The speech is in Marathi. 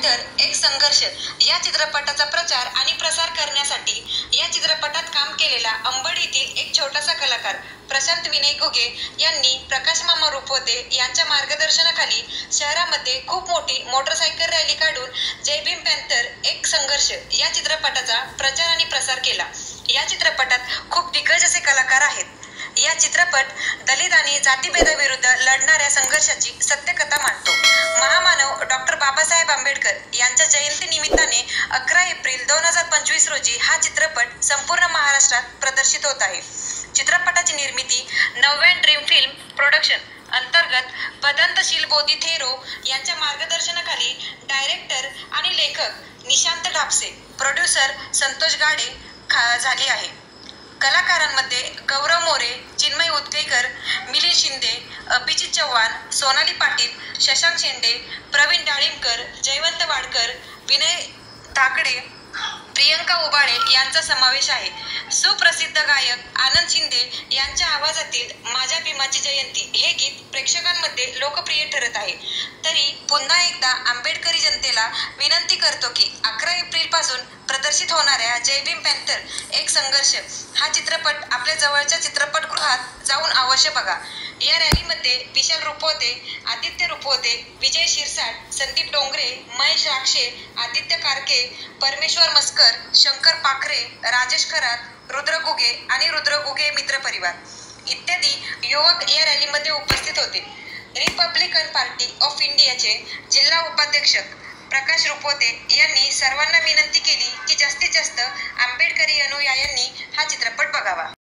पॅन्थर एक संघर्ष या चित्रपटाचा प्रचार आणि प्रसार करण्यासाठी या चित्रपटात काम केलेला अंबड येथील एक छोटासा कलाकार प्रशांत विनय घुगे यांनी प्रकाश मामा रुपवते यांच्या मार्गदर्शनाखाली शहरामध्ये खूप मोठी मोटरसायकल रॅली काढून जय भीम पॅन्थर एक संघर्ष या चित्रपटाचा प्रचार आणि प्रसार केला। या चित्रपटात खूप दिग्गज असे कलाकार आहेत। या चित्रपट दलित आणि जातीभेदाविरुद्ध लढणाऱ्या संघर्षाची सत्यकथा मांडतो। महामानव डॉक्टर बाबासाहेब आंबेडकर यांच्या जयंती निमित्ताने 11 एप्रिल 2025 रोजी हा चित्रपट संपूर्ण महाराष्ट्रात प्रदर्शित होत आहे। चित्रपटाची निर्मिती नव्यान ड्रीम फिल्म प्रोडक्शन अंतर्गत पदंतशील बोधी थेरो यांच्या मार्गदर्शनाखाली डायरेक्टर आणि लेखक निशांत ढापसे, प्रोड्युसर संतोष गाडे झाली आहे। कलाकारांमध्ये गौरव मोरे, चिन्मय उदगीकर, मिलिंद शिंदे, अभिजित चव्हाण, सोनाली पाटील, शशांक शेंडे, प्रवीण डाळिंबकर, जयवंत वाडकर, विनय धाकडे, प्रियंका उबाळे यांचा समावेश आहे। सुप्रसिद्ध गायक आनंद शिंदे यांच्या आवाजातील माझ्या भीमाची जयंती हे गीत प्रेक्षकांमध्ये लोकप्रिय ठरत आहे। तरी पुन्हा एकदा आंबेडकरी जनतेला विनंती करतो की 11 एप्रिल पासून प्रदर्शित होणाऱ्या जय भीम पॅन्थर एक संघर्ष हा चित्रपट आपल्या जवळच्या चित्रपटगृहात जाऊन अवश्य बघा। या रॅलीमध्ये विशाल रुपवते, आदित्य रुपवते, विजय शिरसाट, संदीप डोंगरे, महेश राक्षे, आदित्य कारके, परमेश्वर मस्कर, शंकर पाखरे, राजेश खरात, रुद्र घुगे आणि रुद्र घुगे मित्र परिवार इत्यादी युवक या रॅलीमध्ये उपस्थित होते। रिपब्लिकन पार्टी ऑफ इंडियाचे जिल्हा उपाध्यक्ष प्रकाश रुपवते यांनी सर्वांना विनंती केली की जास्तीत जास्त आंबेडकरी अनुयायांनी हा चित्रपट बघावा।